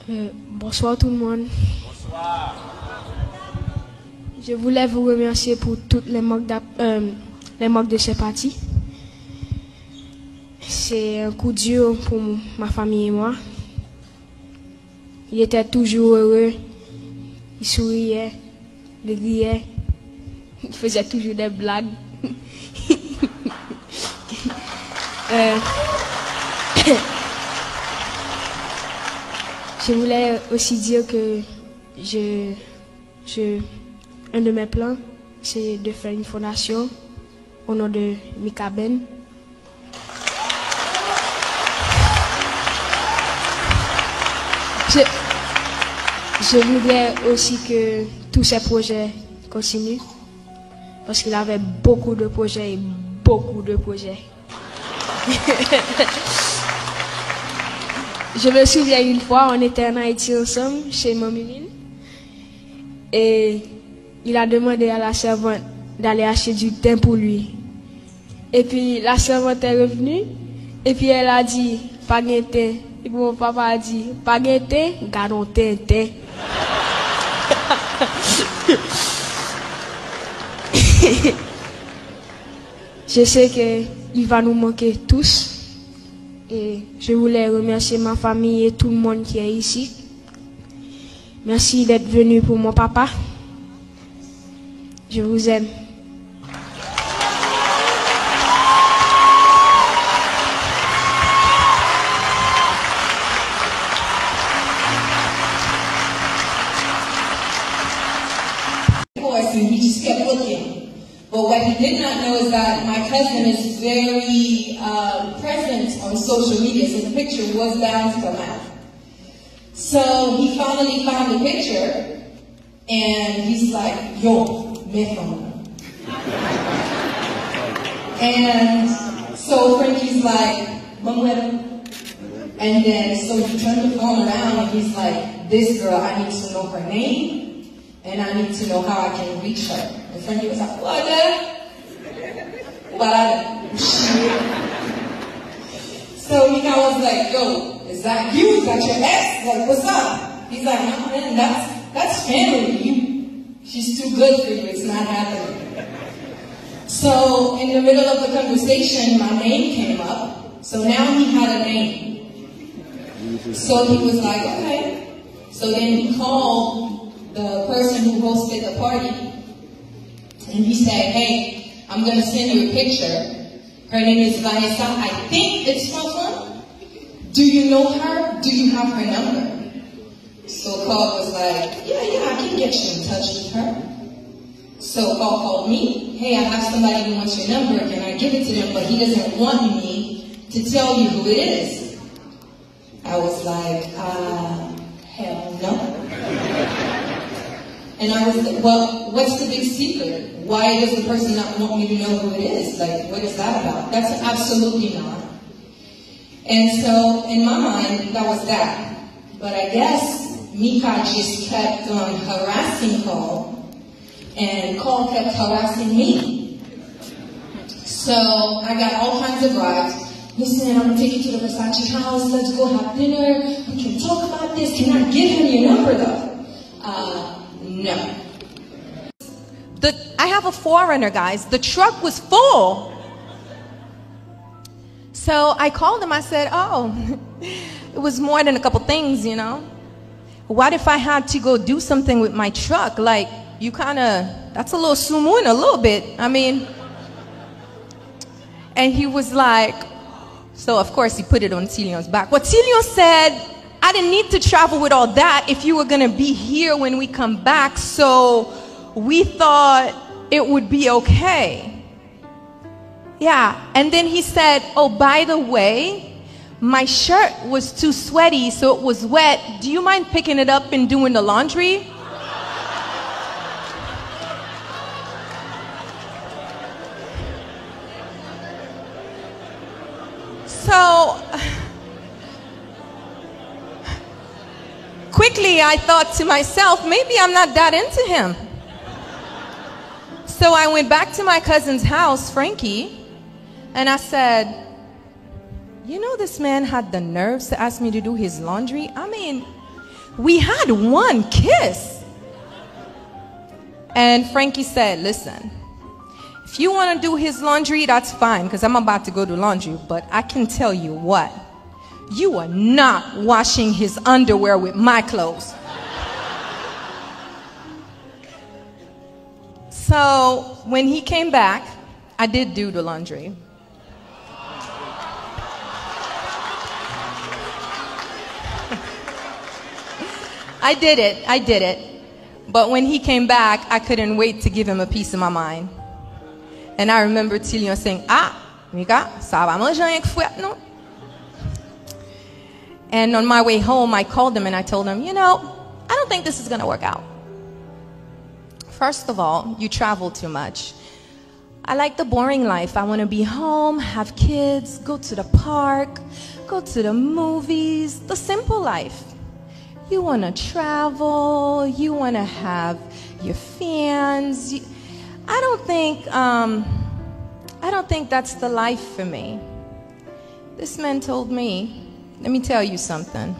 Bonsoir tout le monde. Bonsoir. Je voulais vous remercier pour toutes les manques de sympathie. C'est un coup dur pour ma famille et moi. Il était toujours heureux, il souriait, il riait, il faisait toujours des blagues. Je voulais aussi dire que un de mes plans, c'est de faire une fondation au nom de mikaben. Je voudrais aussi que tous ces projets continuent, parce qu'il avait beaucoup de projets et beaucoup de projets. Je me souviens une fois, on était en Haïti ensemble, chez Mamie, et il a demandé à la servante d'aller acheter du thym pour lui. Et puis la servante est revenue, et puis elle a dit, pas de thym. Et puis mon papa a dit, pas de thym, gardons thym. Je sais qu'il va nous manquer tous. Et je voulais remercier ma famille et tout le monde qui est ici. Merci d'être venu pour mon papa. Je vous aime. And he just kept looking. But what he did not know is that my cousin is very present on social media, so the picture was bound to come out. So he finally found the picture, and he's like, yo, me phone. And so Frankie's like, Mom, let him. And then, so he turned the phone around, and he's like, this girl, I need to know her name. And I need to know how I can reach her. And Frankie was like, what, Dad? So he was like, yo, is that you? Is that your ex? Like, what's up? He's like, no, man, that's family. She's too good for you. It's not happening. So in the middle of the conversation, my name came up. So now he had a name. So he was like, okay. So then he called the person who hosted the party, and he said, hey, I'm going to send you a picture. Her name is Vanessa. I think it's Francois. Do you know her? Do you have her number? So Carl was like, yeah, I can get you in touch with her. So Carl called me. Hey, I have somebody who wants your number. Can I give it to them? But he doesn't want me to tell you who it is. I was like, hell no. And I was like, well, what's the big secret? Why does the person not want me to know who it is? Like, what is that about? That's absolutely not. And so, in my mind, that was that. But I guess Mika just kept on harassing Carl, and Carl kept harassing me. So, I got all kinds of rides. Listen, I'm going to take you to the Versace house. Let's go have dinner. We can talk about this. Can I give him your number, though? No. I have a 4Runner, guys. The truck was full. So I called him. I said, oh, it was more than a couple things, you know. What if I had to go do something with my truck? Like, you kind of, that's a little sumun, a little bit. I mean, and he was like, so of course he put it on Cilion's back. What Cilion said, I didn't need to travel with all that if you were going to be here when we come back, so we thought it would be okay. Yeah, and then he said, oh, by the way, my shirt was too sweaty, so it was wet. Do you mind picking it up and doing the laundry? So quickly I thought to myself, maybe I'm not that into him. So I went back to my cousin's house, Frankie, and I said, you know, this man had the nerves to ask me to do his laundry. I mean, We had one kiss. And Frankie said, listen, if you want to do his laundry, that's fine, because I'm about to go do laundry. But I can tell you what, you are not washing his underwear with my clothes. So when he came back, I did do the laundry. I did it. But when he came back, I couldn't wait to give him a piece of my mind. And I remember Tilion saying, Mika, ça va manger avec fouette, non? And on my way home, I called him and I told him, you know, I don't think this is going to work out. First of all, you travel too much. I like the boring life. I want to be home, have kids, go to the park, go to the movies, the simple life. You want to travel, you want to have your fans. I don't think that's the life for me. This man told me, let me tell you something.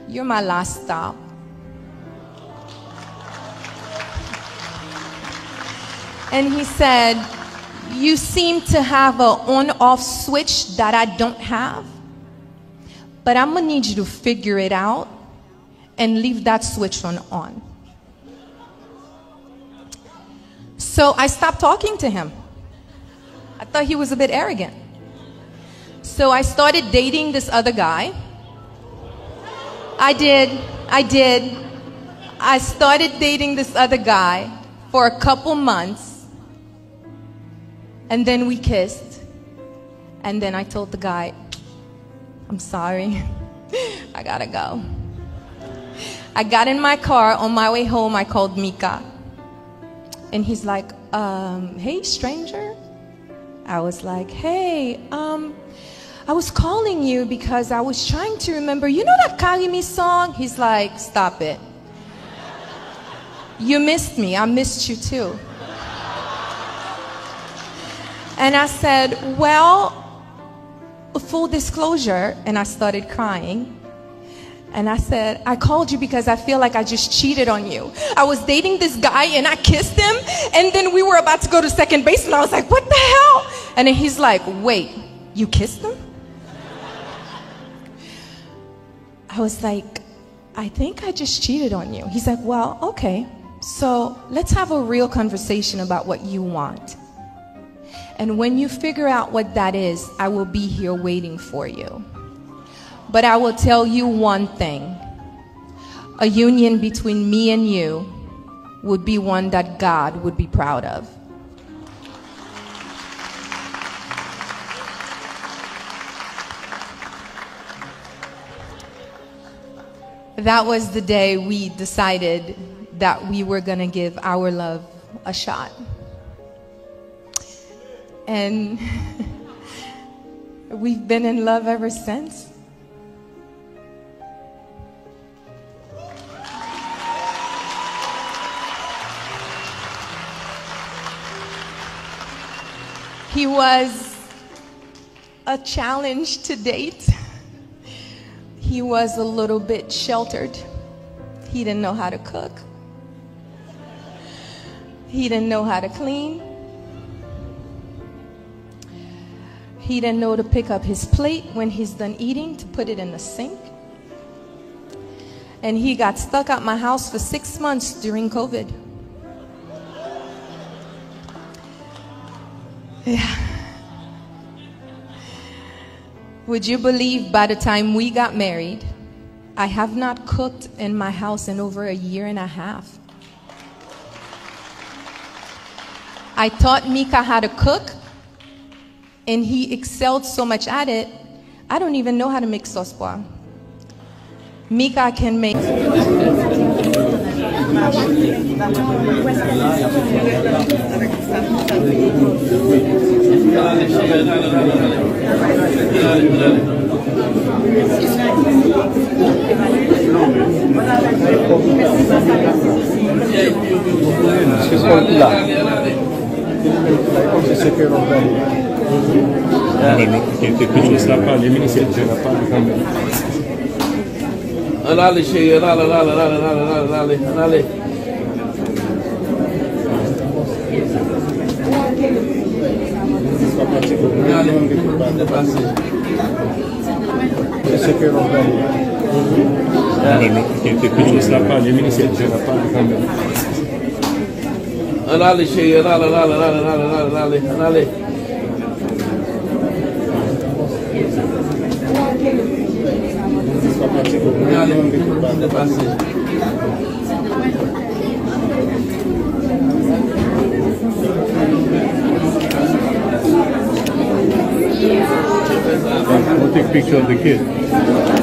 You're my last stop. And he said, you seem to have an on-off switch that I don't have. But I'm going to need you to figure it out and leave that switch on. So I stopped talking to him. I thought he was a bit arrogant. So I started dating this other guy. I did. I started dating this other guy for a couple months. And then we kissed. And then I told the guy, I'm sorry, I gotta go. I got in my car. On my way home, I called Mika. And he's like, hey, stranger. I was like, hey, I was calling you because I was trying to remember, you know that Karimi song? He's like, stop it. You missed me. I missed you too. And I said, well, full disclosure, and I started crying. And I said, I called you because I feel like I just cheated on you. I was dating this guy and I kissed him, and then we were about to go to second base, and I was like, what the hell? And then he's like, wait, you kissed him? I was like, I think I just cheated on you. He's like, well, okay, so let's have a real conversation about what you want. And when you figure out what that is, I will be here waiting for you. But I will tell you one thing. A union between me and you would be one that God would be proud of. That was the day we decided that we were going to give our love a shot. And we've been in love ever since. He was a challenge to date. He was a little bit sheltered. He didn't know how to cook. He didn't know how to clean. He didn't know to pick up his plate when he's done eating to put it in the sink. And he got stuck at my house for 6 months during COVID. Yeah. Would you believe by the time we got married, I have not cooked in my house in over 1.5 years. I taught Mika how to cook, and he excelled so much at it, I don't even know how to make sauce pois. Mika can make... Allez, chérie, allez. Allez, chérie, allez. We'll take a picture of the kid.